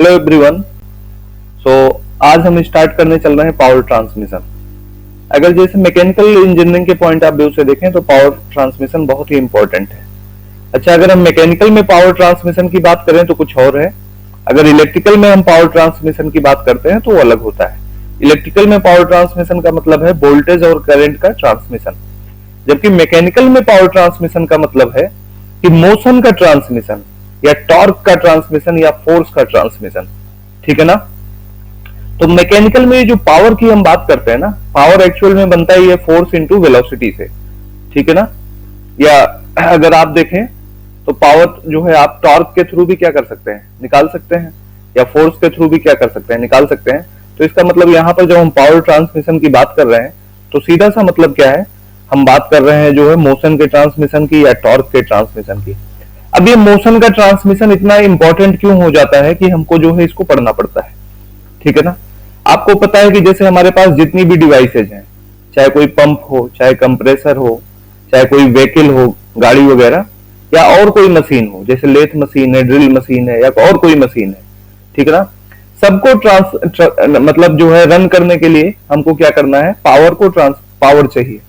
Hello everyone. सो आज हम start करने चल रहे हैं पावर ट्रांसमिशन। अगर जैसे मैकेनिकल इंजीनियरिंग के पॉइंट ऑफ व्यू से देखें तो पावर ट्रांसमिशन बहुत ही इंपॉर्टेंट है। अच्छा, अगर हम मैकेनिकल में पावर ट्रांसमिशन की बात करें तो कुछ और है, अगर इलेक्ट्रिकल में हम पावर ट्रांसमिशन की बात करते हैं तो वो अलग होता है। इलेक्ट्रिकल में पावर ट्रांसमिशन का मतलब है वोल्टेज और करंट का ट्रांसमिशन, जबकि मैकेनिकल में पावर ट्रांसमिशन का मतलब है कि मोशन का ट्रांसमिशन या टॉर्क का ट्रांसमिशन या फोर्स का ट्रांसमिशन। ठीक है ना। तो मैकेनिकल में जो पावर की हम बात करते हैं ना, पावर एक्चुअल में बनता है ये फोर्स इंटू वेलोसिटी से। ठीक है ना। या अगर आप देखें तो पावर जो है आप टॉर्क के थ्रू भी क्या कर सकते हैं, निकाल सकते हैं, या फोर्स के थ्रू भी क्या कर सकते हैं, निकाल सकते हैं। तो इसका मतलब यहाँ पर जब हम पावर ट्रांसमिशन की बात कर रहे हैं तो सीधा सा मतलब क्या है, हम बात कर रहे हैं जो है मोशन के ट्रांसमिशन की या टॉर्क के ट्रांसमिशन की। अब ये मोशन का ट्रांसमिशन इतना इंपॉर्टेंट क्यों हो जाता है कि हमको जो है इसको पढ़ना पड़ता है। ठीक है ना। आपको पता है कि जैसे हमारे पास जितनी भी डिवाइसेज हैं, चाहे कोई पंप हो, चाहे कंप्रेसर हो, चाहे कोई व्हीकल हो, गाड़ी वगैरह, या और कोई मशीन हो, जैसे लेथ मशीन है, ड्रिल मशीन है, या और कोई मशीन है। ठीक है ना। सबको मतलब जो है रन करने के लिए हमको क्या करना है, पावर चाहिए।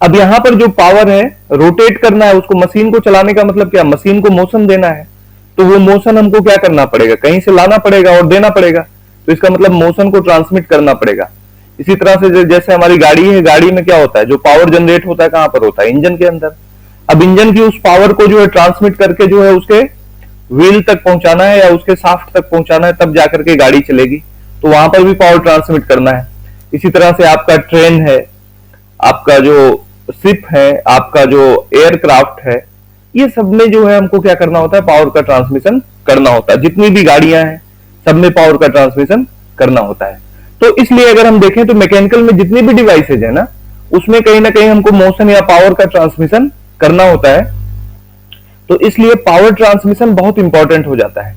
अब यहां पर जो पावर है रोटेट करना है उसको, मशीन को चलाने का मतलब क्या, मशीन को मोशन देना है। तो वो मोशन हमको क्या करना पड़ेगा, कहीं से लाना पड़ेगा और देना पड़ेगा। तो इसका मतलब मोशन को ट्रांसमिट करना पड़ेगा। इसी तरह से जैसे हमारी गाड़ी है, गाड़ी में क्या होता है, जो पावर जनरेट होता है कहां पर होता है, इंजन के अंदर। अब इंजन की उस पावर को जो है ट्रांसमिट करके जो है उसके व्हील तक पहुंचाना है या उसके शाफ्ट तक पहुंचाना है, तब जाकर के गाड़ी चलेगी। तो वहां पर भी पावर ट्रांसमिट करना है। इसी तरह से आपका ट्रेन है, आपका जो शिप है, आपका जो एयरक्राफ्ट है, ये सब में जो है हमको क्या करना होता है, पावर का ट्रांसमिशन करना होता है। जितनी भी गाड़ियां हैं सब में पावर का ट्रांसमिशन करना होता है। तो इसलिए अगर हम देखें तो मैकेनिकल में जितनी भी डिवाइसेज है ना, उसमें कहीं ना कहीं हमको मोशन या पावर का ट्रांसमिशन करना होता है। तो इसलिए पावर ट्रांसमिशन बहुत इंपॉर्टेंट हो जाता है।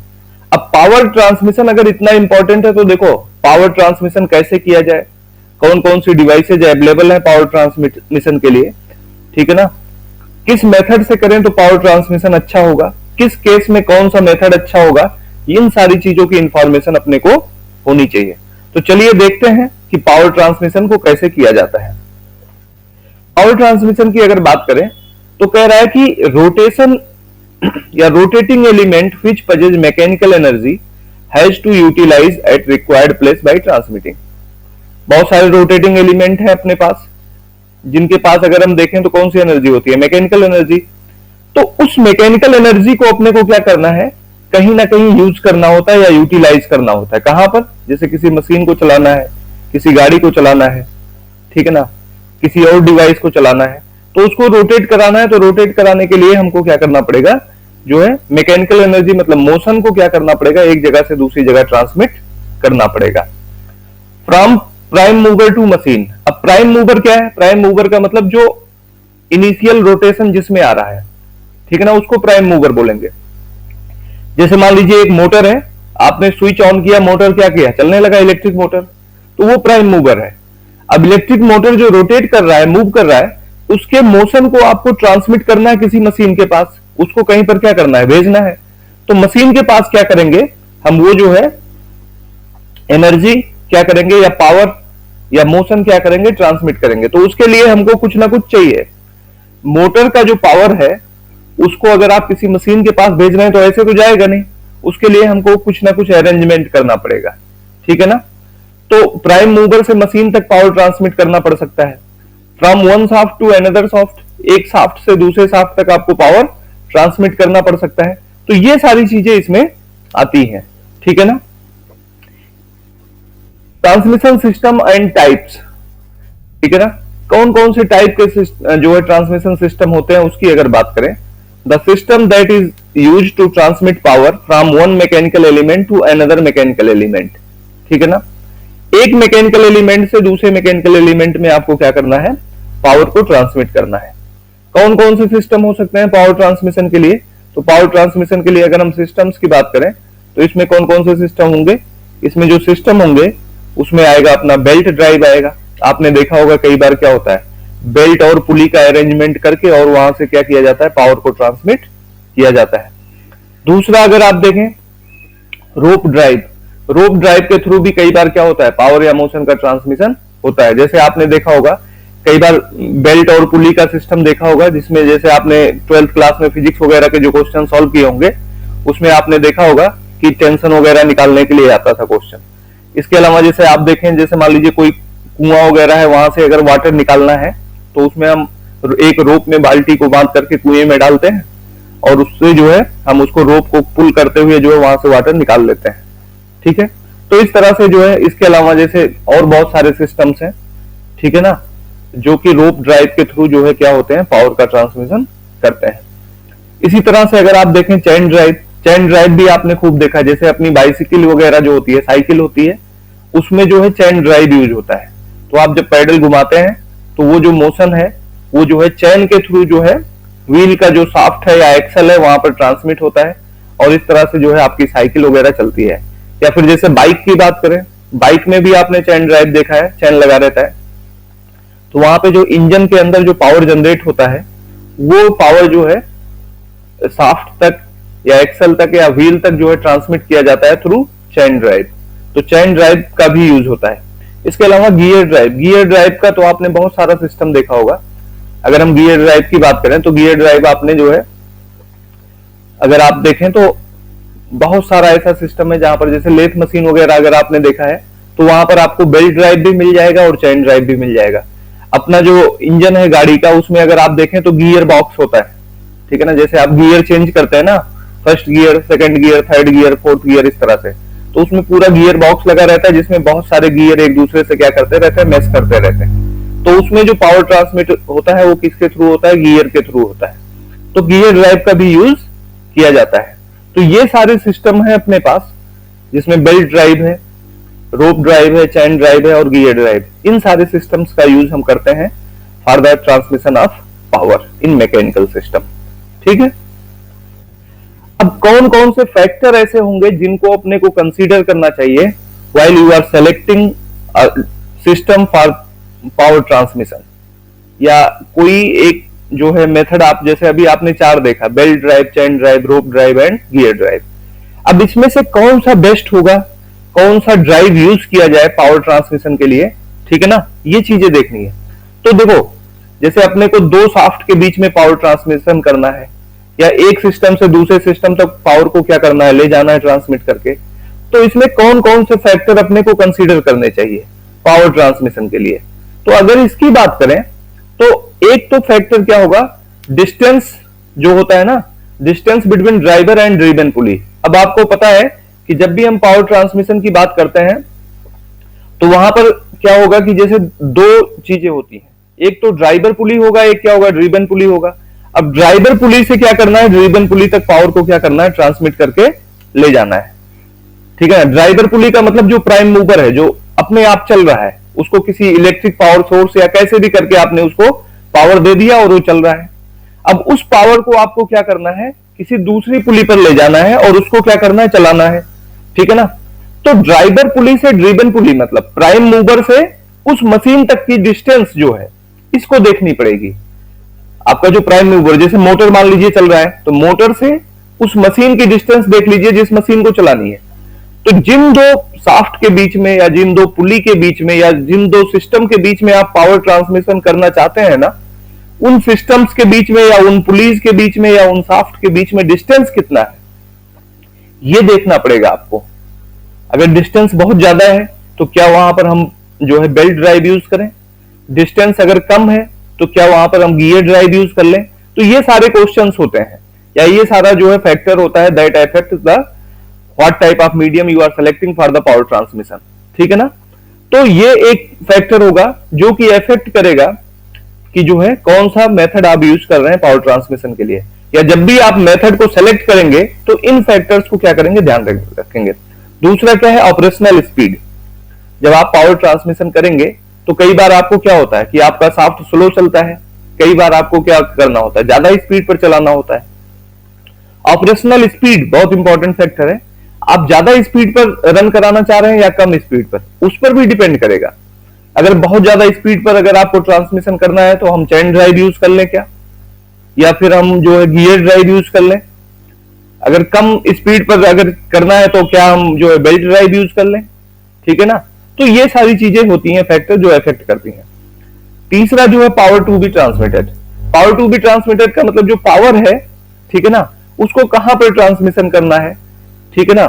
अब पावर ट्रांसमिशन अगर इतना इंपॉर्टेंट है तो देखो पावर ट्रांसमिशन कैसे किया जाए, कौन कौन सी डिवाइसेज अवेलेबल है पावर ट्रांसमिशन के लिए। ठीक है ना। किस मेथड से करें तो पावर ट्रांसमिशन अच्छा होगा, किस केस में कौन सा मेथड अच्छा होगा, इन सारी चीजों की इंफॉर्मेशन अपने को होनी चाहिए। तो चलिए देखते हैं कि पावर ट्रांसमिशन को कैसे किया जाता है। पावर ट्रांसमिशन की अगर बात करें तो कह रहा है कि रोटेशन या rotating element which possesses mechanical energy has to utilise at required place by transmitting. बहुत सारे रोटेटिंग एलिमेंट है अपने पास, जिनके पास अगर हम देखें तो कौन सी एनर्जी होती है, मैकेनिकल एनर्जी। तो उस मैकेनिकल एनर्जी को अपने को क्या करना है, कहीं ना कहीं यूज करना होता है या यूटिलाइज करना होता है। कहां पर, जैसे किसी मशीन को चलाना है, किसी गाड़ी को चलाना है, ठीक है ना, किसी और डिवाइस को चलाना है, तो उसको रोटेट कराना है। तो रोटेट कराने के लिए हमको क्या करना पड़ेगा, जो है मैकेनिकल एनर्जी मतलब मोशन को क्या करना पड़ेगा, एक जगह से दूसरी जगह ट्रांसमिट करना पड़ेगा। From prime mover to machine. अब प्राइम मूवर क्या है, प्राइम मूवर का मतलब जो इनिशियल रोटेशन जिसमें आ रहा है, ठीक है ना, उसको प्राइम मूवर बोलेंगे। जैसे मान लीजिए एक मोटर है, आपने स्विच ऑन किया, मोटर क्या किया, चलने लगा, इलेक्ट्रिक मोटर, तो वो प्राइम मूवर है। अब इलेक्ट्रिक मोटर जो रोटेट कर रहा है, मूव कर रहा है, उसके मोशन को आपको ट्रांसमिट करना है किसी मशीन के पास, उसको कहीं पर क्या करना है, भेजना है। तो मशीन के पास क्या करेंगे हम, वो जो है एनर्जी क्या करेंगे, या पावर या मोशन क्या करेंगे, ट्रांसमिट करेंगे। तो उसके लिए हमको कुछ ना कुछ चाहिए। मोटर का जो पावर है उसको अगर आप किसी मशीन के पास भेज रहे हैं तो ऐसे तो जाएगा नहीं, उसके लिए हमको कुछ ना कुछ अरेंजमेंट करना पड़ेगा। ठीक है ना। तो प्राइम मूवर से मशीन तक पावर ट्रांसमिट करना पड़ सकता है। From one shaft to another shaft, एक शाफ्ट से दूसरे शाफ्ट तक आपको पावर ट्रांसमिट करना पड़ सकता है। तो ये सारी चीजें इसमें आती हैं। ठीक है ना। ट्रांसमिशन सिस्टम एंड टाइप्स, ठीक है ना, कौन कौन से टाइप के जो है ट्रांसमिशन सिस्टम होते हैं उसकी अगर बात करें, the system that is use to transmit power from one mechanical element to another mechanical element. ठीक है ना। एक मैकेनिकल एलिमेंट से दूसरे मैकेनिकल एलिमेंट में आपको क्या करना है, पावर को ट्रांसमिट करना है। कौन कौन से सिस्टम हो सकते हैं पावर ट्रांसमिशन के लिए, तो पावर ट्रांसमिशन के लिए अगर हम सिस्टम्स की बात करें तो इसमें कौन कौन से सिस्टम होंगे, इसमें जो सिस्टम होंगे उसमें आएगा अपना बेल्ट ड्राइव आएगा। आपने देखा होगा कई बार क्या होता है, बेल्ट और पुली का अरेंजमेंट करके और वहां से क्या किया जाता है, पावर को ट्रांसमिट किया जाता है। दूसरा अगर आप देखें रोप ड्राइव, रोप ड्राइव के थ्रू भी कई बार क्या होता है, पावर या मोशन का ट्रांसमिशन होता है। जैसे आपने देखा होगा कई बार बेल्ट और पुली का सिस्टम देखा होगा, जिसमें जैसे आपने 12th क्लास में फिजिक्स वगैरह के जो क्वेश्चन सॉल्व किए होंगे उसमें आपने देखा होगा कि टेंशन वगैरह निकालने के लिए आता था क्वेश्चन। इसके अलावा जैसे आप देखें, जैसे मान लीजिए कोई कुआं वगैरह है, वहां से अगर वाटर निकालना है तो उसमें हम एक रोप में बाल्टी को बांध करके कुएं में डालते हैं और उससे जो है हम उसको रोप को पुल करते हुए जो है वहां से वाटर निकाल लेते हैं। ठीक है, तो इस तरह से जो है, इसके अलावा जैसे और बहुत सारे सिस्टम्स हैं, ठीक है ना, जो कि रोप ड्राइव के थ्रू जो है क्या होते हैं, पावर का ट्रांसमिशन करते हैं। इसी तरह से अगर आप देखें चेन ड्राइव, चेन ड्राइव भी आपने खूब देखा, जैसे अपनी बाइसिकल वगैरह जो होती है, साइकिल होती है, उसमें जो है चेन ड्राइव यूज होता है। तो आप जब पैडल घुमाते हैं तो वो जो मोशन है वो जो है चेन के थ्रू जो है व्हील का जो शाफ्ट है या एक्सल है वहां पर ट्रांसमिट होता है और इस तरह से जो है आपकी साइकिल वगैरह चलती है। या फिर जैसे बाइक की बात करें, बाइक में भी आपने चेन ड्राइव देखा है, चेन लगा रहता है, तो वहां पे जो इंजन के अंदर जो पावर जनरेट होता है वो पावर जो है शाफ्ट तक या एक्सल तक या व्हील तक जो है ट्रांसमिट किया जाता है थ्रू चेन ड्राइव। तो चेन ड्राइव का भी यूज होता है। इसके अलावा गियर ड्राइव, गियर ड्राइव का तो आपने बहुत सारा सिस्टम देखा होगा। अगर हम गियर ड्राइव की बात करें तो गियर ड्राइव आपने जो है, अगर आप देखें तो बहुत सारा ऐसा सिस्टम है जहां पर जैसे लेथ मशीन वगैरह अगर आपने देखा है तो वहां पर आपको बेल्ट ड्राइव भी मिल जाएगा और चेन ड्राइव भी मिल जाएगा। अपना जो इंजन है गाड़ी का, उसमें अगर आप देखें तो गियर बॉक्स होता है, ठीक है ना, जैसे आप गियर चेंज करते हैं ना, first gear, second gear, third gear, fourth gear, इस तरह से, तो उसमें पूरा गियर बॉक्स लगा रहता है जिसमें बहुत सारे गियर एक दूसरे से क्या करते रहते हैं, मैच करते रहते हैं। तो उसमें जो पावर ट्रांसमिट होता है वो किसके थ्रू होता है, गियर के थ्रू होता है। तो गियर ड्राइव का भी यूज किया जाता है। तो ये सारे सिस्टम है अपने पास, जिसमें बेल्ट ड्राइव है, रोप ड्राइव है, चैन ड्राइव है और गियर ड्राइव। इन सारे सिस्टम्स का यूज हम करते हैं for the transmission of power in mechanical system. ठीक है, अब कौन कौन से फैक्टर ऐसे होंगे जिनको अपने को कंसीडर करना चाहिए while you are selecting system for power transmission, या कोई एक जो है मेथड, आप जैसे अभी आपने चार देखा, belt drive, chain drive, rope drive and gear drive. अब इसमें से कौन सा बेस्ट होगा, कौन सा ड्राइव यूज किया जाए पावर ट्रांसमिशन के लिए, ठीक है ना, ये चीजें देखनी है। तो देखो, जैसे अपने को दो शाफ्ट के बीच में पावर ट्रांसमिशन करना है या एक सिस्टम से दूसरे सिस्टम तक पावर को क्या करना है, ले जाना है ट्रांसमिट करके, तो इसमें कौन कौन से फैक्टर अपने को कंसीडर करने चाहिए पावर ट्रांसमिशन के लिए। तो अगर इसकी बात करें तो एक तो फैक्टर क्या होगा, डिस्टेंस जो होता है ना, distance between driver and driven pulley. अब आपको पता है कि जब भी हम पावर ट्रांसमिशन की बात करते हैं तो वहां पर क्या होगा कि जैसे दो चीजें होती हैं, एक तो ड्राइवर पुली होगा, एक क्या होगा, ड्रिवन पुली होगा। अब ड्राइवर पुली से क्या करना है, ड्रिवन पुली तक पावर को क्या करना है, ट्रांसमिट करके ले जाना है। ठीक है, ड्राइवर पुली का मतलब जो प्राइम मूवर है, जो अपने आप चल रहा है, उसको किसी इलेक्ट्रिक पावर सोर्स या कैसे भी करके आपने उसको पावर दे दिया और वो चल रहा है। अब उस पावर को आपको क्या करना है, किसी दूसरी पुली पर ले जाना है और उसको क्या करना है, चलाना है। ठीक है ना, तो ड्राइवर पुली से ड्रिवन पुली मतलब प्राइम मूवर से उस मशीन तक की डिस्टेंस जो है इसको देखनी पड़ेगी। आपका जो प्राइम मूवर, जैसे मोटर मान लीजिए चल रहा है, तो मोटर से उस मशीन की डिस्टेंस देख लीजिए जिस मशीन को चलानी है। तो जिन दो शाफ्ट के बीच में या जिन दो पुली के बीच में या जिन दो सिस्टम के बीच में आप पावर ट्रांसमिशन करना चाहते हैं ना, उन सिस्टम्स के बीच में या उन पुलीज के बीच में या उन शाफ्ट के बीच में डिस्टेंस कितना है, ये देखना पड़ेगा आपको। अगर डिस्टेंस बहुत ज्यादा है तो क्या वहां पर हम जो है बेल्ट ड्राइव यूज करें, डिस्टेंस अगर कम है तो क्या वहां पर हम गियर ड्राइव यूज कर लें। तो ये सारे क्वेश्चंस होते हैं या ये सारा जो है फैक्टर होता है that affect the what type of medium you are selecting for the power transmission. ठीक है ना, तो ये एक फैक्टर होगा जो कि अफेक्ट करेगा कि जो है कौन सा मेथड आप यूज कर रहे हैं पावर ट्रांसमिशन के लिए, या जब भी आप मेथड को सेलेक्ट करेंगे तो इन फैक्टर्स को क्या करेंगे, ध्यान रखेंगे। दूसरा क्या है, ऑपरेशनल स्पीड। जब आप पावर ट्रांसमिशन करेंगे तो कई बार आपको क्या होता है कि आपका शाफ्ट स्लो चलता है, कई बार आपको क्या करना होता है, ज्यादा स्पीड पर चलाना होता है। ऑपरेशनल स्पीड बहुत इंपॉर्टेंट फैक्टर है। आप ज्यादा स्पीड पर रन कराना चाह रहे हैं या कम स्पीड पर, उस पर भी डिपेंड करेगा। अगर बहुत ज्यादा स्पीड पर अगर आपको ट्रांसमिशन करना है तो हम चेन ड्राइव यूज कर लें क्या, या फिर हम जो है गियर ड्राइव यूज कर लें। अगर कम स्पीड पर अगर करना है तो क्या हम जो है बेल्ट ड्राइव यूज कर लें, ठीक है ना। तो ये सारी चीजें होती हैं फैक्टर जो इफेक्ट करती हैं। तीसरा जो है power to be transmitted. Power to be transmitted का मतलब जो पावर है, ठीक है ना, उसको कहां पर ट्रांसमिशन करना है, ठीक है ना,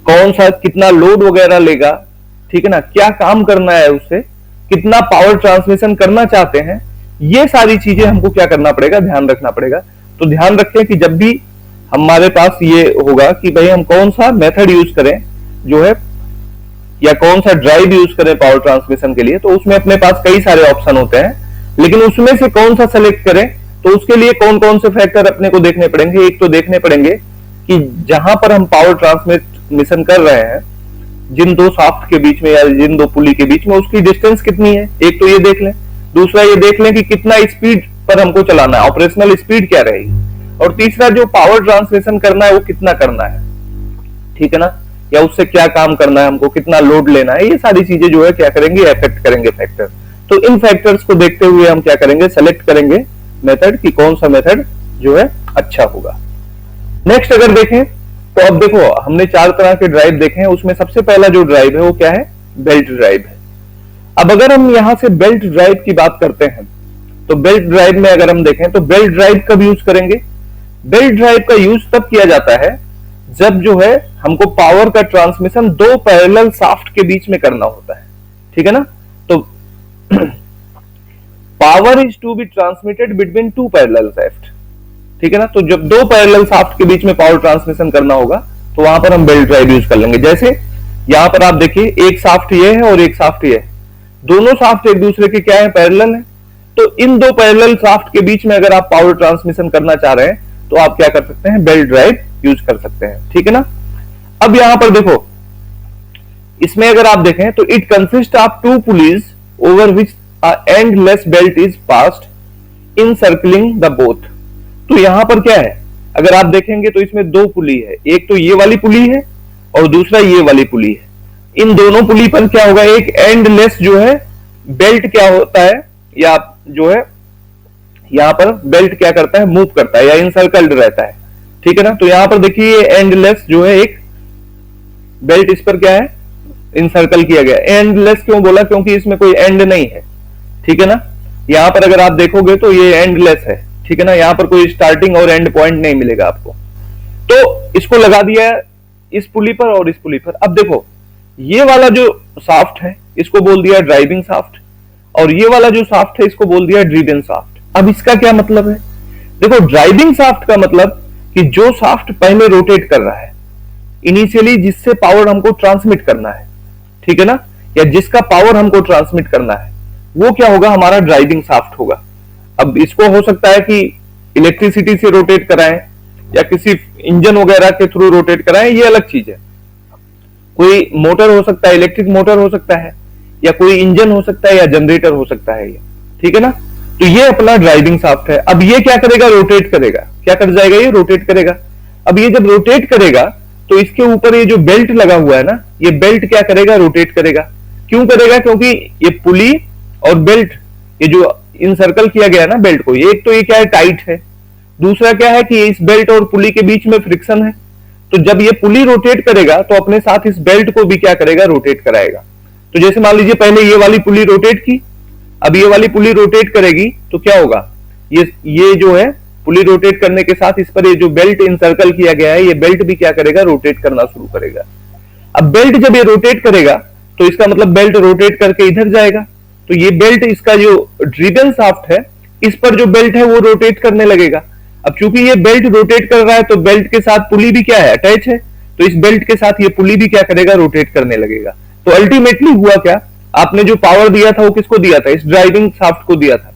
कौन सा कितना लोड वगैरह लेगा, ठीक है ना, क्या काम करना है उससे, कितना पावर ट्रांसमिशन करना चाहते हैं, ये सारी चीजें हमको क्या करना पड़ेगा, ध्यान रखना पड़ेगा। तो ध्यान रखें कि जब भी हमारे पास ये होगा कि भाई हम कौन सा मेथड यूज करें जो है, या कौन सा ड्राइव यूज करें पावर ट्रांसमिशन के लिए, तो उसमें अपने पास कई सारे ऑप्शन होते हैं, लेकिन उसमें से कौन सा सेलेक्ट करें, तो उसके लिए कौन कौन से फैक्टर अपने को देखने पड़ेंगे। एक तो देखने पड़ेंगे कि जहां पर हम पावर ट्रांसमिशन कर रहे हैं, जिन दो शाफ्ट के बीच में या जिन दो पुली के बीच में, उसकी डिस्टेंस कितनी है, एक तो ये देख लें। दूसरा ये देख लें कि कितना स्पीड पर हमको चलाना है, ऑपरेशनल स्पीड क्या रहेगी। और तीसरा जो पावर ट्रांसमिशन करना है वो कितना करना है, ठीक है ना, या उससे क्या काम करना है, हमको कितना लोड लेना है, ये सारी चीजें जो है क्या करेंगे, इफेक्ट करेंगे फैक्टर। तो इन फैक्टर्स को देखते हुए हम क्या करेंगे, सेलेक्ट करेंगे मेथड की कौन सा मेथड जो है अच्छा होगा। नेक्स्ट अगर देखें तो अब देखो हमने 4 तरह के ड्राइव देखे हैं, उसमें सबसे पहला जो ड्राइव है वो क्या है, बेल्ट ड्राइव है। अब अगर हम यहां से बेल्ट ड्राइव की बात करते हैं तो बेल्ट ड्राइव में अगर हम देखें तो बेल्ट ड्राइव कब यूज करेंगे, बेल्ट ड्राइव का यूज तब किया जाता है जब जो है हमको पावर का ट्रांसमिशन दो पैरेलल शाफ्ट के बीच में करना होता है, ठीक है ना। तो power is to be transmitted between two parallel shaft, ठीक है ना। तो जब दो पैरेलल शाफ्ट के बीच में पावर ट्रांसमिशन करना होगा तो वहां पर हम बेल्ट ड्राइव यूज कर लेंगे। जैसे यहां पर आप देखिए एक शाफ्ट ये है और एक शाफ्ट ये है, दोनों शाफ्ट एक दूसरे के क्या है, पैरेलल है। तो इन दो पैरेलल शाफ्ट के बीच में अगर आप पावर ट्रांसमिशन करना चाह रहे हैं तो आप क्या कर सकते हैं, बेल्ट ड्राइव यूज कर सकते हैं, ठीक है ना। अब यहां पर देखो इसमें अगर आप देखें तो it consist of two pulleys over which endless belt is passed in circling the both. तो यहां पर क्या है, अगर आप देखेंगे तो इसमें दो पुली है, एक तो ये वाली पुली है और दूसरा ये वाली पुली है। इन दोनों पुली पर क्या होगा, एक एंडलेस जो है बेल्ट क्या होता है, या जो है यहां पर बेल्ट क्या करता है, मूव करता है या इनसर्कल्ड रहता है, ठीक है ना। तो यहां पर देखिए एंडलेस जो है एक बेल्ट इस पर क्या है, इनसर्कल किया गया। एंडलेस क्यों बोला, क्योंकि इसमें कोई एंड नहीं है, ठीक है ना। यहां पर अगर आप देखोगे तो ये एंडलेस है, ठीक है ना, यहां पर कोई स्टार्टिंग और एंड पॉइंट नहीं मिलेगा आपको। तो इसको लगा दिया इस पुली पर और इस पुली पर। अब देखो ये वाला जो शाफ्ट है इसको बोल दिया ड्राइविंग शाफ्ट, और ये वाला जो शाफ्ट है इसको बोल दिया ड्रिवन शाफ्ट। अब इसका क्या मतलब है, देखो ड्राइविंग शाफ्ट का मतलब कि जो शाफ्ट पहले रोटेट कर रहा है इनिशियली, जिससे पावर हमको ट्रांसमिट करना है, ठीक है ना, या जिसका पावर हमको ट्रांसमिट करना है, वो क्या होगा, हमारा ड्राइविंग शाफ्ट होगा। अब इसको हो सकता है कि इलेक्ट्रिसिटी से रोटेट कराएं या किसी इंजन वगैरह के थ्रू रोटेट कराएं, ये अलग चीज है। कोई मोटर हो सकता है, इलेक्ट्रिक मोटर हो सकता है, या कोई इंजन हो सकता है, या जनरेटर हो सकता है ये, ठीक है ना। तो ये अपना ड्राइविंग शाफ्ट है। अब ये क्या करेगा, रोटेट करेगा, क्या कर जाएगा, ये रोटेट करेगा। अब ये जब रोटेट करेगा तो इसके ऊपर ये जो बेल्ट लगा हुआ है ना, ये बेल्ट क्या करेगा, रोटेट करेगा। क्यों करेगा, क्योंकि ये पुली और बेल्ट, ये जो इनसर्कल किया गया है ना बेल्ट को, एक तो ये क्या है, टाइट है, दूसरा क्या है कि इस बेल्ट और पुली के बीच में फ्रिक्शन है। तो जब ये पुली रोटेट करेगा तो अपने साथ इस बेल्ट को भी क्या करेगा, रोटेट कराएगा। तो जैसे मान लीजिए पहले ये वाली पुली रोटेट की, अब ये वाली पुली रोटेट करेगी तो क्या होगा, ये जो है पुली रोटेट करने के साथ इस पर ये जो बेल्ट इनसर्कल किया गया है, ये बेल्ट भी क्या करेगा, रोटेट करना शुरू करेगा। अब बेल्ट जब ये रोटेट करेगा तो इसका मतलब बेल्ट रोटेट करके इधर जाएगा, तो ये बेल्ट, इसका जो ड्रिवन शाफ्ट है, इस पर जो बेल्ट है वो रोटेट करने लगेगा। अब चूंकि ये बेल्ट रोटेट कर रहा है तो बेल्ट के साथ पुली भी क्या है, अटैच है, तो इस बेल्ट के साथ ये पुली भी क्या करेगा, रोटेट करने लगेगा। तो अल्टीमेटली हुआ क्या, आपने जो पावर दिया था वो किसको दिया था, इस ड्राइविंग शाफ्ट को दिया था,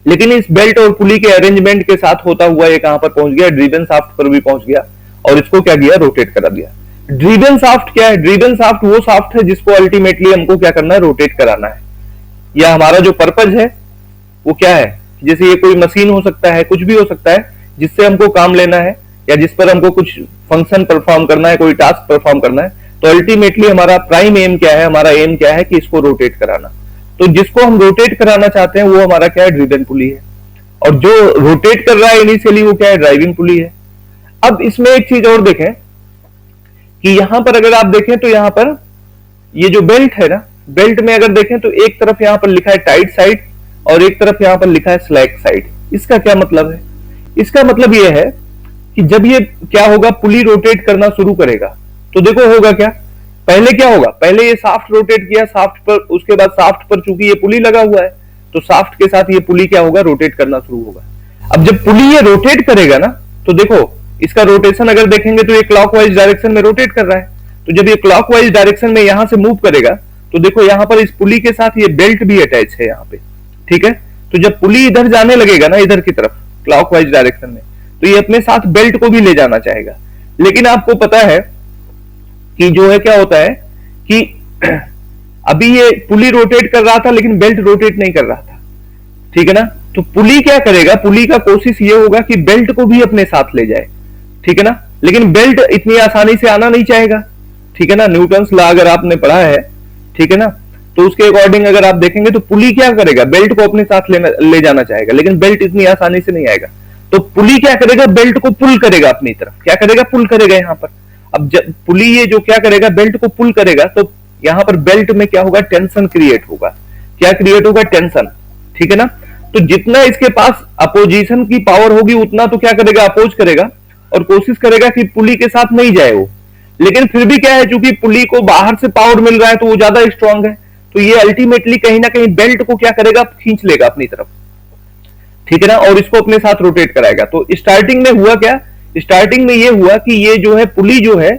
लेकिन इस बेल्ट और पुली के अरेंजमेंट के साथ होता हुआ ये कहां पर पहुंच गया, ड्रिवन शाफ्ट पर भी पहुंच गया और इसको क्या किया, रोटेट करा दिया। ड्रिवन शाफ्ट क्या है, ड्रिवन शाफ्ट वो शाफ्ट है जिसको अल्टीमेटली हमको क्या करना है, रोटेट कराना है। या हमारा जो पर्पज है वो क्या है, जैसे ये कोई मशीन हो सकता है, कुछ भी हो सकता है जिससे हमको काम लेना है या जिस पर हमको कुछ फंक्शन परफॉर्म करना है, कोई टास्क परफॉर्म करना है, तो अल्टीमेटली हमारा प्राइम एम क्या है, हमारा एम क्या है कि इसको रोटेट कराना। तो जिसको हम रोटेट कराना चाहते हैं वो हमारा क्या है, ड्रिवन पुली है, और जो रोटेट कर रहा है इनिशियली वो क्या है, ड्राइविंग पुली है। अब इसमें एक चीज और देखें कि यहां पर अगर आप देखें तो यहां पर ये जो बेल्ट है ना, बेल्ट में अगर देखें तो एक तरफ यहां पर लिखा है टाइट साइड और एक तरफ यहां पर लिखा है स्लैक साइड। इसका क्या मतलब है? इसका मतलब ये है कि जब ये क्या होगा, पुली रोटेट करना शुरू करेगा तो देखो होगा क्या, पहले क्या होगा, पहले ये साफ्ट रोटेट किया साफ्ट पर, उसके बाद साफ्ट पर चूंकि ये पुली लगा हुआ है तो साफ्ट के साथ ये पुली क्या होगा, रोटेट करना शुरू होगा। अब जब पुली ये रोटेट करेगा ना तो देखो इसका रोटेशन अगर देखेंगे तो ये क्लॉकवाइज डायरेक्शन में रोटेट कर रहा है। तो जब ये क्लॉकवाइज डायरेक्शन में यहां से मूव करेगा तो देखो यहां पर इस पुली के साथ ये बेल्ट भी अटैच है यहां पे, ठीक है। तो जब पुली इधर जाने लगेगा ना, इधर की तरफ क्लॉकवाइज डायरेक्शन में, तो ये अपने साथ बेल्ट को भी ले जाना चाहेगा। लेकिन आपको पता है कि जो है क्या होता है कि अभी ये पुली रोटेट कर रहा था लेकिन बेल्ट रोटेट नहीं कर रहा था, ठीक है ना। तो पुली क्या करेगा, पुली का कोशिश ये होगा कि बेल्ट को भी अपने साथ ले जाए, ठीक है ना। लेकिन बेल्ट इतनी आसानी से आना नहीं चाहेगा, ठीक है ना। न्यूटन्स लॉ अगर आपने पढ़ा है, ठीक है ना, तो उसके अकॉर्डिंग अगर आप देखेंगे तो पुली क्या करेगा, बेल्ट को अपने साथ ले जाना चाहेगा, लेकिन बेल्ट इतनी आसानी से नहीं आएगा। तो पुली क्या करेगा, बेल्ट को पुल करेगा अपनी तरफ, क्या करेगा, पुल करेगा यहां पर। अब जब पुली ये जो क्या करेगा, बेल्ट को पुल करेगा तो यहां पर बेल्ट में क्या होगा, टेंशन क्रिएट होगा। क्या क्रिएट होगा, टेंशन, ठीक है ना। तो जितना इसके पास अपोजिशन की पावर होगी उतना तो क्या करेगा, अपोज करेगा और कोशिश करेगा कि पुली के साथ नहीं जाए वो। लेकिन फिर भी क्या है, चूंकि पुली को बाहर से पावर मिल रहा है तो वो ज्यादा स्ट्रांग है, तो ये अल्टीमेटली कहीं ना कहीं बेल्ट को क्या करेगा, खींच लेगा अपनी तरफ, ठीक है ना, और इसको अपने साथ रोटेट कराएगा। तो स्टार्टिंग में हुआ क्या, स्टार्टिंग में ये हुआ कि ये जो है पुली जो है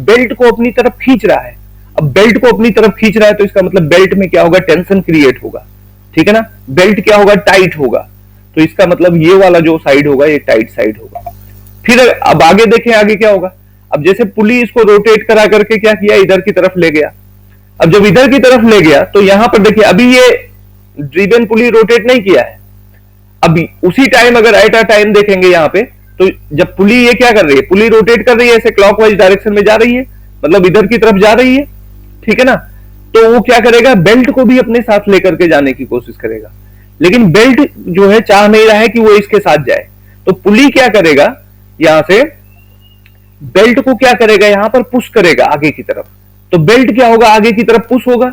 बेल्ट को अपनी तरफ खींच रहा है। अब बेल्ट को अपनी तरफ खींच रहा है तो इसका मतलब बेल्ट में क्या होगा, टेंशन क्रिएट होगा, ठीक है ना। बेल्ट क्या होगा, टाइट होगा, तो इसका मतलब ये वाला जो साइड होगा ये टाइट साइड होगा। फिर अब आगे देखें, आगे क्या होगा। अब जैसे पुली इसको रोटेट करा करके क्या किया, इधर की तरफ ले गया। अब जब इधर की तरफ ले गया तो यहां पर देखिए अभी ये ड्रिवन पुली रोटेट नहीं किया है। अभी उसी टाइम अगर एट अ टाइम देखेंगे यहां पे, तो जब पुली ये क्या कर रही है, पुली रोटेट कर रही है, ऐसे क्लॉकवाइज डायरेक्शन में जा रही है, मतलब इधर की तरफ जा रही है, ठीक है ना। तो वो क्या करेगा, बेल्ट को भी अपने साथ लेकर के जाने की कोशिश करेगा, लेकिन बेल्ट जो है चाह नहीं रहा है कि वो इसके साथ जाए। तो पुली क्या करेगा, यहां से बेल्ट को क्या करेगा, यहां पर पुश करेगा आगे की तरफ। तो बेल्ट क्या होगा, आगे की तरफ पुश होगा,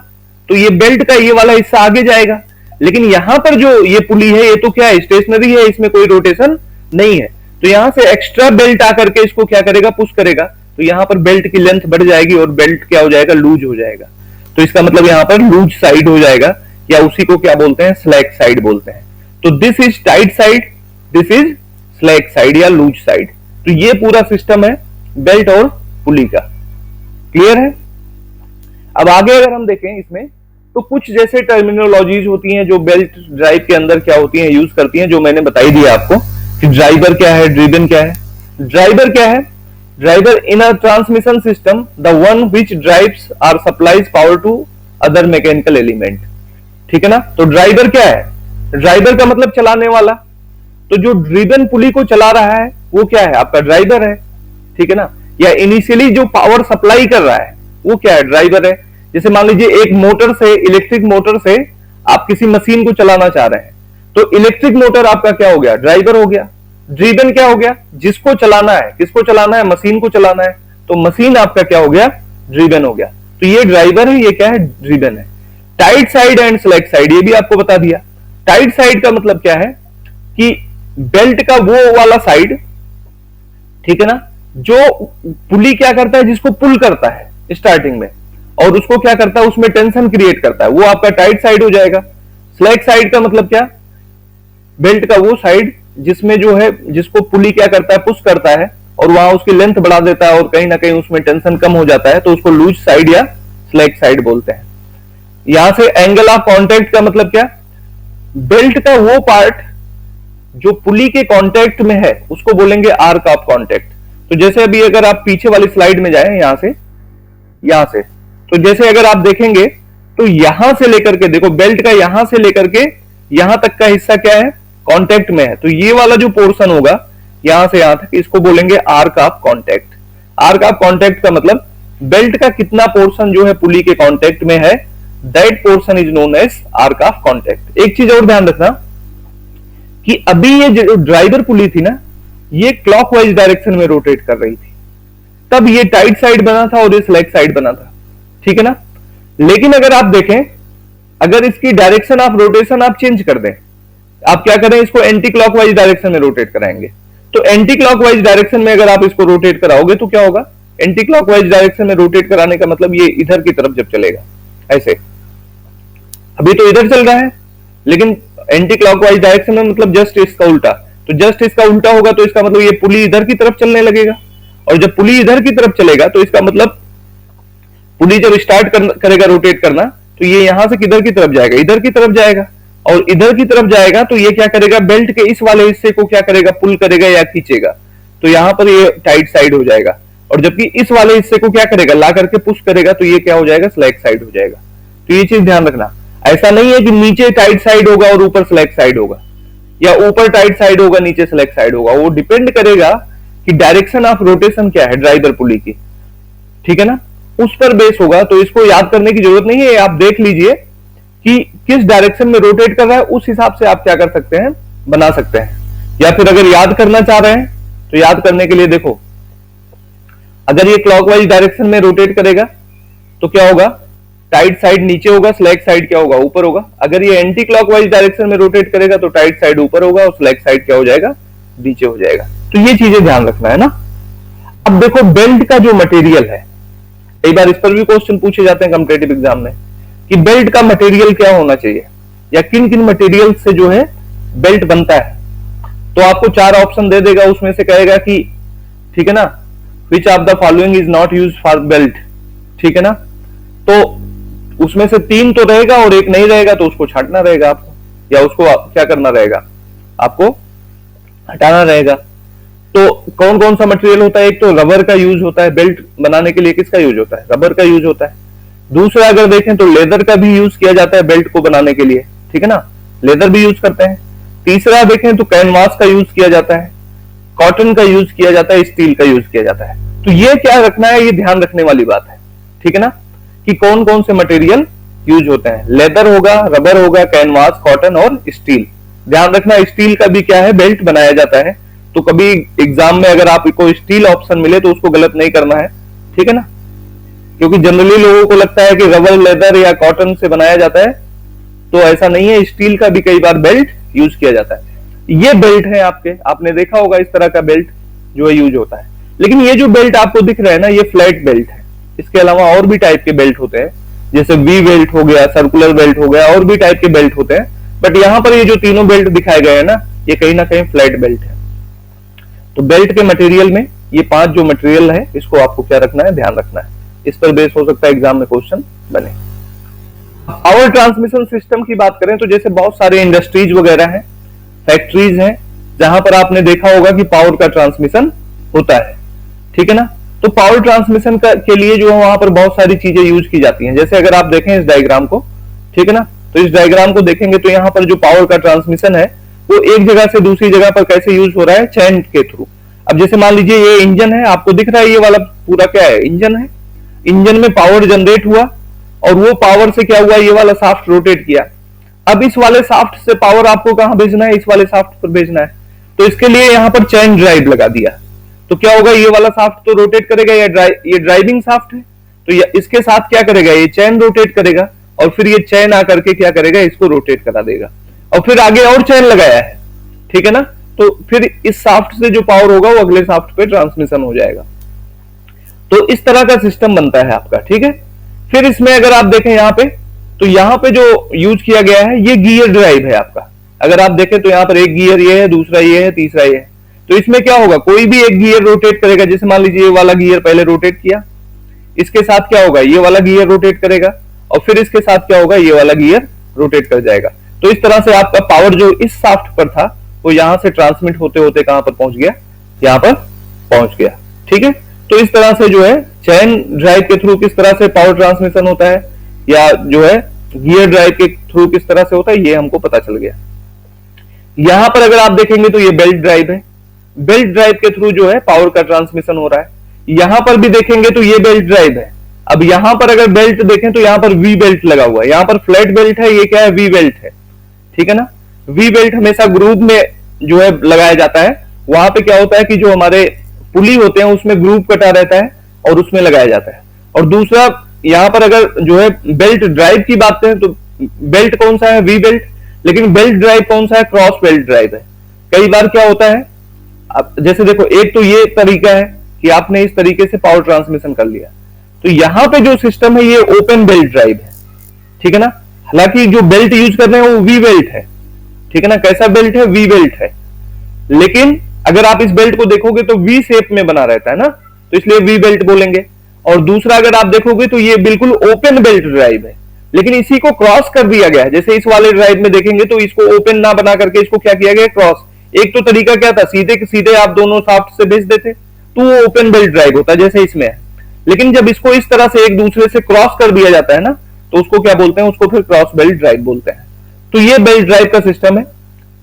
तो ये बेल्ट का ये वाला हिस्सा आगे जाएगा। लेकिन यहां पर जो ये पुली है ये तो क्या है, स्टेशनरी है, इसमें कोई रोटेशन नहीं है। तो यहां से एक्स्ट्रा बेल्ट आकर के इसको क्या करेगा, पुश करेगा। तो यहां पर बेल्ट की लेंथ बढ़ जाएगी और बेल्ट क्या हो जाएगा, लूज हो जाएगा। तो इसका मतलब यहां पर लूज साइड हो जाएगा, या उसी को क्या बोलते हैं, स्लैक साइड बोलते हैं। तो this is tight side, this is slack side या लूज साइड। तो ये पूरा सिस्टम है बेल्ट और पुली का। क्लियर है। अब आगे अगर हम देखें इसमें, तो कुछ जैसे टर्मिनोलॉजीज होती हैं जो बेल्ट ड्राइव के अंदर क्या होती हैं, यूज करती हैं, जो मैंने बताई दी आपको कि ड्राइवर क्या है, ड्रिवन क्या है। ड्राइवर क्या है, driver in a transmission system the one which drives और supplies power to other mechanical element, ठीक है ना। तो ड्राइवर क्या है, ड्राइवर का मतलब चलाने वाला। तो जो ड्रिवन पुली को चला रहा है वो क्या है, आपका ड्राइवर है, ठीक है ना। या इनिशियली जो पावर सप्लाई कर रहा है वो क्या है, ड्राइवर है। जैसे मान लीजिए एक मोटर से, इलेक्ट्रिक मोटर से आप किसी मशीन को चलाना चाह रहे हैं, तो इलेक्ट्रिक मोटर आपका क्या हो गया, ड्राइवर हो गया। ड्रिवन क्या हो गया, जिसको चलाना है, किसको चलाना है, मशीन को चलाना है, तो मशीन आपका क्या हो गया, ड्रिवन हो गया। तो ये ड्राइवर है, ये क्या है, ड्रिवन है। Tight side and slack side ये भी आपको बता दिया। टाइट साइड का मतलब क्या है कि बेल्ट का वो वाला साइड, ठीक है ना, जो पुली क्या करता है, जिसको पुल करता है स्टार्टिंग में, और उसको क्या करता है, उसमें टेंशन क्रिएट करता है, वो आपका टाइट साइड हो जाएगा। स्लैक साइड का मतलब क्या, बेल्ट का वो साइड जिसमें जो है, जिसको पुली क्या करता है, पुश करता है और वहां उसकी लेंथ बढ़ा देता है और कहीं ना कहीं उसमें टेंशन कम हो जाता है, तो उसको लूज साइड या स्लैक साइड बोलते हैं। यहां से एंगल ऑफ कांटेक्ट का मतलब क्या, बेल्ट का वो पार्ट जो पुली के कांटेक्ट में है उसको बोलेंगे आर्क ऑफ कांटेक्ट। तो जैसे अभी अगर आप पीछे वाली स्लाइड में जाएं, यहां से, तो जैसे अगर आप देखेंगे तो यहां से लेकर के देखो, बेल्ट का यहां से लेकर के यहां तक का हिस्सा क्या है, कांटेक्ट में है। तो ये वाला जो पोर्शन होगा यहां से यहां तक, इसको बोलेंगे arc of contact. Arc of contact का मतलब बेल्ट का कितना पोर्शन जो है पुली के कांटेक्ट में है, that portion is known as arc of contact. एक चीज और ध्यान रखना कि अभी ये जो ड्राइवर पुली थी ना, ये क्लॉकवाइज डायरेक्शन में रोटेट कर रही थी, तब ये टाइट साइड बना था और ये स्लैक साइड बना था, ठीक है ना। लेकिन अगर आप देखें, अगर इसकी डायरेक्शन ऑफ रोटेशन आप चेंज कर दें, आप क्या करें, इसको एंटी क्लॉकवाइज डायरेक्शन में रोटेट कराएंगे, तो एंटी क्लॉकवाइज डायरेक्शन में अगर आप इसको रोटेट कराओगे तो क्या होगा, एंटी क्लॉकवाइज डायरेक्शन में रोटेट कराने का मतलब ये इधर की तरफ जब चलेगा, ऐसे अभी तो इधर चल रहा है, लेकिन एंटी क्लॉकवाइज डायरेक्शन में मतलब जस्ट इसका उल्टा, तो जस्ट इसका उल्टा होगा तो इसका मतलब ये पुली इधर की तरफ चलने लगेगा, और जब पुली इधर की तरफ चलेगा तो इसका मतलब पुली जब स्टार्ट करेगा रोटेट करना, तो ये यहां से किधर की तरफ जाएगा, इधर की तरफ जाएगा, और इधर की तरफ जाएगा तो ये क्या करेगा, बेल्ट के इस वाले हिस्से को क्या करेगा, पुल करेगा या खींचेगा, तो यहां पर ये टाइट साइड हो जाएगा, और जबकि इस वाले हिस्से को क्या करेगा, ला करके पुश करेगा तो ये क्या हो जाएगा, स्लैक साइड हो जाएगा। तो ये चीज ध्यान रखना, ऐसा नहीं है कि नीचे टाइट साइड होगा और ऊपर स्लैक साइड होगा, या ऊपर टाइट साइड होगा नीचे स्लैक साइड होगा, वो डिपेंड करेगा कि डायरेक्शन ऑफ रोटेशन क्या है ड्राइवर पुली की, ठीक है ना, उस पर बेस होगा। तो इसको याद करने की जरूरत नहीं है, आप देख लीजिए कि किस डायरेक्शन में रोटेट कर रहा है, उस हिसाब से आप क्या कर सकते हैं, बना सकते हैं। या फिर अगर याद करना चाह रहे हैं तो याद करने के लिए देखो, अगर ये क्लॉकवाइज डायरेक्शन में रोटेट करेगा तो क्या होगा, टाइट साइड नीचे होगा, स्लैक साइड क्या होगा, ऊपर होगा। अगर ये एंटी क्लॉकवाइज डायरेक्शन में रोटेट करेगा तो टाइट साइड ऊपर होगा और स्लैक साइड क्या हो जाएगा, नीचे हो जाएगा। तो ये चीजें ध्यान रखना है ना। अब देखो बेल्ट का जो मटेरियल है, कई बार इस पर भी क्वेश्चन पूछे जाते हैं कॉम्पिटिटिव एग्जाम में कि बेल्ट का मटेरियल क्या होना चाहिए, या किन किन मटेरियल से जो है बेल्ट बनता है। तो आपको 4 ऑप्शन दे देगा, उसमें से कहेगा कि ठीक है ना, which of the following is not use for belt, ठीक है ना। तो उसमें से 3 तो रहेगा और 1 नहीं रहेगा, तो उसको छांटना रहेगा आपको, या उसको क्या करना रहेगा, आपको हटाना रहेगा। तो कौन कौन सा मटेरियल होता है, एक तो रबर का यूज होता है, बेल्ट बनाने के लिए किसका यूज होता है, रबर का यूज होता है। दूसरा अगर देखें तो लेदर का भी यूज किया जाता है बेल्ट को बनाने के लिए, ठीक है ना, लेदर भी यूज करते हैं। तीसरा देखें तो कैनवास का यूज किया जाता है, कॉटन का यूज किया जाता है, स्टील का यूज किया जाता है। तो ये क्या रखना है, ये ध्यान रखने वाली बात है, ठीक है ना, कि कौन कौन से मटेरियल यूज होते हैं। लेदर होगा, रबर होगा, कैनवास, कॉटन और स्टील। ध्यान रखना स्टील का भी क्या है, बेल्ट बनाया जाता है। तो कभी एग्जाम में अगर आपको स्टील ऑप्शन मिले तो उसको गलत नहीं करना है, ठीक है ना, क्योंकि जनरली लोगों को लगता है कि रबर, लेदर या कॉटन से बनाया जाता है, तो ऐसा नहीं है, स्टील का भी कई बार बेल्ट यूज किया जाता है। ये बेल्ट है आपके, आपने देखा होगा इस तरह का बेल्ट जो है यूज होता है। लेकिन ये जो बेल्ट आपको दिख रहा है ना, ये फ्लैट बेल्ट है। इसके अलावा और भी टाइप के बेल्ट होते हैं, जैसे वी बेल्ट हो गया, सर्कुलर बेल्ट हो गया, और भी टाइप के बेल्ट होते हैं। बट यहाँ पर ये जो तीनों बेल्ट दिखाए गए हैं ना, ये कहीं ना कहीं फ्लैट बेल्ट है। तो बेल्ट के मटेरियल में ये 5 जो मटेरियल है, इसको आपको क्या रखना है, ध्यान रखना है। इस पर बेस हो सकता है एग्जाम में क्वेश्चन बने। पावर ट्रांसमिशन सिस्टम की बात करें तो जैसे बहुत सारे इंडस्ट्रीज वगैरह हैं, फैक्ट्रीज हैं, जहां पर आपने देखा होगा कि पावर का ट्रांसमिशन होता है, ठीक है ना। तो पावर ट्रांसमिशन के लिए जो है वहां पर बहुत सारी चीजें यूज की जाती हैं। जैसे अगर आप देखें इस डायग्राम को, ठीक है ना, तो इस डायग्राम को देखेंगे तो यहाँ पर जो पावर का ट्रांसमिशन है वो एक जगह से दूसरी जगह पर कैसे यूज हो रहा है, चैन के थ्रू। अब जैसे मान लीजिए ये इंजन है, आपको दिख रहा है ये वाला पूरा क्या है, इंजन है। इंजन में पावर जनरेट हुआ और वो पावर से क्या हुआ, ये वाला शाफ्ट रोटेट किया। अब इस वाले शाफ्ट से पावर आपको कहां भेजना है, इस वाले शाफ्ट पर भेजना है। तो इसके लिए यहां पर चैन ड्राइव लगा दिया, तो क्या होगा, ये वाला शाफ्ट तो रोटेट करेगा, ये ड्राइविंग शाफ्ट है, तो इसके साथ क्या करेगा, ये चैन रोटेट करेगा, और फिर ये चैन आकर के क्या करेगा, इसको रोटेट करा देगा, और फिर आगे और चैन लगाया है, ठीक है ना। तो फिर इस शाफ्ट से जो पावर होगा वो अगले शाफ्ट पे ट्रांसमिशन हो जाएगा। तो इस तरह का सिस्टम बनता है आपका, ठीक है। फिर इसमें अगर आप देखें यहाँ पे, तो यहाँ पे जो यूज किया गया है ये गियर ड्राइव है आपका। अगर आप देखें तो यहाँ पर एक गियर ये है, दूसरा ये है, तीसरा ये है। तो इसमें क्या होगा, कोई भी एक गियर रोटेट करेगा। जैसे मान लीजिए ये वाला गियर पहले रोटेट किया, इसके साथ क्या होगा, ये वाला गियर रोटेट करेगा, और फिर इसके साथ क्या होगा, ये वाला गियर रोटेट कर जाएगा। तो इस तरह से आपका पावर जो इस शाफ्ट पर था वो यहां से ट्रांसमिट होते होते कहां पर पहुंच गया, यहां पर पहुंच गया, ठीक है। तो इस तरह से जो है चैन ड्राइव के थ्रू किस तरह से पावर ट्रांसमिशन होता है, या जो है गियर ड्राइव के थ्रू किस तरह से होता है, ये हमको पता चल गया। यहां पर अगर आप देखेंगे तो ये बेल्ट ड्राइव है, बेल्ट ड्राइव के थ्रू जो है पावर का ट्रांसमिशन हो रहा है। यहां पर भी देखेंगे तो ये बेल्ट ड्राइव है। अब यहां पर अगर बेल्ट देखें तो यहां पर वी बेल्ट लगा हुआ है, यहां पर फ्लैट बेल्ट है, ये क्या है, वी बेल्ट है, ठीक है ना। वी बेल्ट हमेशा ग्रूव में जो है लगाया जाता है, वहां पे क्या होता है कि जो हमारे पुली होते हैं उसमें ग्रुप कटा रहता है और उसमें लगाया जाता है। और दूसरा यहाँ पर अगर जो है बेल्ट ड्राइव की बात करें तो बेल्ट कौन सा है, वी बेल्ट, लेकिन बेल्ट ड्राइव कौन सा है, क्रॉस बेल्ट ड्राइव है। कई बार क्या होता है, अब जैसे देखो एक तो ये तरीका है कि आपने इस तरीके से पावर ट्रांसमिशन कर लिया, तो यहां पे जो सिस्टम है ये ओपन बेल्ट ड्राइव है, ठीक है ना। हालांकि जो बेल्ट यूज कर रहे हैं वो वी बेल्ट है, ठीक है ना। कैसा बेल्ट है, वी बेल्ट है, लेकिन अगर आप इस बेल्ट को देखोगे तो वी शेप में बना रहता है ना, तो इसलिए वी बेल्ट बोलेंगे। और दूसरा अगर आप देखोगे तो ये बिल्कुल ओपन बेल्ट ड्राइव है, लेकिन इसी को क्रॉस कर दिया गया है। जैसे इस वाले ड्राइव में देखेंगे तो इसको ओपन ना बना करके इसको क्या किया गया, क्रॉस। एक तो तरीका क्या था, सीधे सीधे आप दोनों शाफ्ट से भेज देते तो वो ओपन बेल्ट ड्राइव होता है जैसे इसमें है। लेकिन जब इसको इस तरह से एक दूसरे से क्रॉस कर दिया जाता है ना, तो उसको क्या बोलते हैं, उसको फिर क्रॉस बेल्ट ड्राइव बोलते हैं। तो ये बेल्ट ड्राइव का सिस्टम है।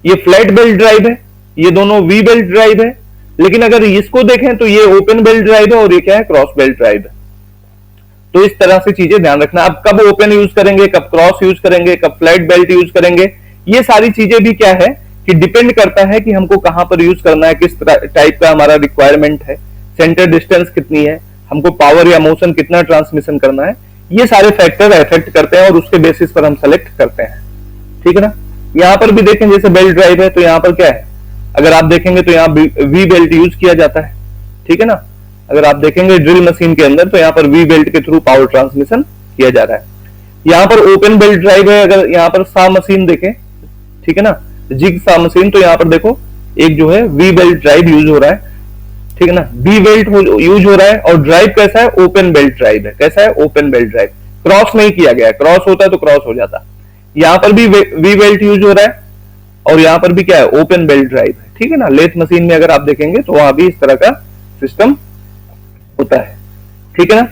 ये फ्लैट बेल्ट ड्राइव है, ये दोनों वी बेल्ट ड्राइव है। लेकिन अगर इसको देखें तो ये ओपन बेल्ट ड्राइव है और ये क्या है, क्रॉस बेल्ट ड्राइव है। तो इस तरह से चीजें ध्यान रखना। अब कब ओपन यूज करेंगे, कब क्रॉस यूज करेंगे, कब फ्लैट बेल्ट यूज करेंगे, ये सारी चीजें भी क्या है कि डिपेंड करता है कि हमको कहां पर यूज करना है, किस टाइप का हमारा रिक्वायरमेंट है, सेंटर डिस्टेंस कितनी है, हमको पावर या मोशन कितना ट्रांसमिशन करना है। ये सारे फैक्टर इफेक्ट करते हैं और उसके बेसिस पर हम सेलेक्ट करते हैं, ठीक है ना। यहां पर भी देखें जैसे बेल्ट ड्राइव है तो यहां पर क्या है, अगर आप देखेंगे तो यहाँ वी बेल्ट यूज किया जाता है, ठीक है ना। अगर आप देखेंगे ड्रिल मशीन के अंदर तो यहाँ पर वी बेल्ट के थ्रू पावर ट्रांसमिशन किया जा रहा है। यहाँ पर ओपन बेल्ट ड्राइव है। अगर यहाँ पर सा मशीन देखें, ठीक है ना, जिग सा मशीन, तो यहाँ पर देखो एक जो है वी बेल्ट ड्राइव यूज हो रहा है, ठीक है ना। बी बेल्ट यूज हो रहा है और ड्राइव कैसा है, ओपन बेल्ट ड्राइव है। कैसा है, ओपन बेल्ट ड्राइव, क्रॉस नहीं किया गया है। क्रॉस होता तो क्रॉस हो जाता। यहाँ पर भी वी बेल्ट यूज हो रहा है और यहाँ पर भी क्या है, ओपन बेल्ट ड्राइव है, ठीक है ना। लेथ मशीन में अगर आप देखेंगे तो वहां भी इस तरह का सिस्टम होता है, ठीक है ना।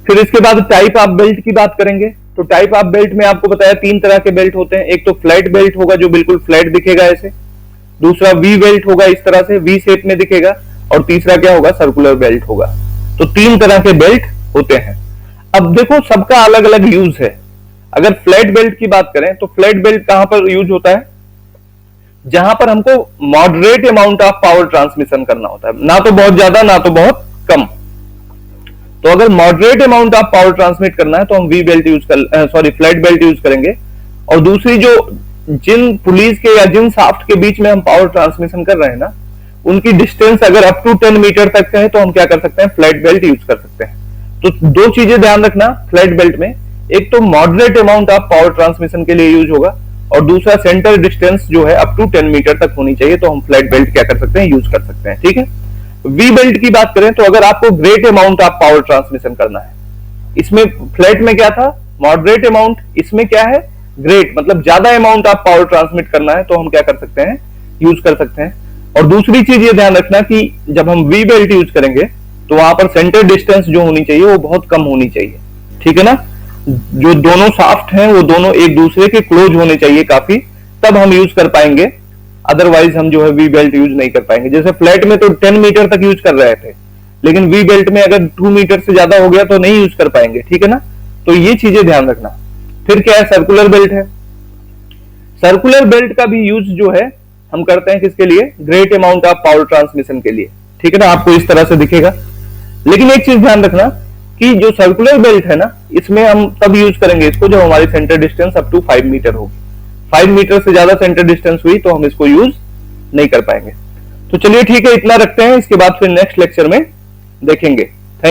फिर इसके बाद टाइप ऑफ बेल्ट की बात करेंगे तो टाइप ऑफ बेल्ट में आपको बताया 3 तरह के बेल्ट होते हैं। एक तो फ्लैट बेल्ट होगा जो बिल्कुल फ्लैट दिखेगा ऐसे, दूसरा वी बेल्ट होगा इस तरह से वी शेप में दिखेगा, और तीसरा क्या होगा, सर्कुलर बेल्ट होगा। तो 3 तरह के बेल्ट होते हैं। अब देखो सबका अलग अलग यूज है। अगर फ्लैट बेल्ट की बात करें तो फ्लैट बेल्ट कहां पर यूज होता है, जहां पर हमको moderate amount of power transmission करना होता है, ना तो बहुत ज्यादा ना तो बहुत कम। तो अगर moderate amount of power transmit करना है तो हम वी बेल्ट यूज कर फ्लैट बेल्ट यूज करेंगे। और दूसरी जो जिन पुलिस के या जिन शाफ्ट के बीच में हम पावर ट्रांसमिशन कर रहे हैं ना, उनकी डिस्टेंस अगर अप टू 10 मीटर तक है तो हम क्या कर सकते हैं, फ्लैट बेल्ट यूज कर सकते हैं। तो 2 चीजें ध्यान रखना फ्लैट बेल्ट में, एक तो moderate amount of power transmission के लिए यूज होगा, और दूसरा सेंटर डिस्टेंस जो है अप टू 10 मीटर तक होनी चाहिए, तो हम फ्लैट बेल्ट क्या कर सकते हैं, यूज कर सकते हैं, ठीक है। वी बेल्ट की बात करें तो अगर आपको great amount of power transmission करना है, इसमें फ्लैट में क्या था, मॉडरेट अमाउंट, इसमें क्या है, ग्रेट, मतलब ज्यादा अमाउंट ऑफ पावर ट्रांसमिट करना है तो हम क्या कर सकते हैं, यूज कर सकते हैं। और दूसरी चीज ये ध्यान रखना कि जब हम वी बेल्ट यूज करेंगे तो वहां पर सेंटर डिस्टेंस जो होनी चाहिए वो बहुत कम होनी चाहिए, ठीक है ना। जो दोनों शाफ्ट हैं वो दोनों एक दूसरे के क्लोज होने चाहिए काफी, तब हम यूज कर पाएंगे, अदरवाइज हम जो है वी बेल्ट यूज नहीं कर पाएंगे। जैसे फ्लैट में तो 10 मीटर तक यूज कर रहे थे, लेकिन वी बेल्ट में अगर 2 मीटर से ज्यादा हो गया तो नहीं यूज कर पाएंगे, ठीक है ना। तो ये चीजें ध्यान रखना। फिर क्या है, सर्कुलर बेल्ट है। सर्कुलर बेल्ट का भी यूज जो है हम करते हैं किसके लिए, great amount of power transmission के लिए, ठीक है ना। आपको इस तरह से दिखेगा। लेकिन एक चीज ध्यान रखना कि जो सर्कुलर बेल्ट है ना, इसमें हम तब यूज करेंगे इसको जब हमारी centre distance up to 5 metre होगी। 5 मीटर से ज्यादा सेंटर डिस्टेंस हुई तो हम इसको यूज नहीं कर पाएंगे। तो चलिए ठीक है, इतना रखते हैं, इसके बाद फिर नेक्स्ट लेक्चर में देखेंगे।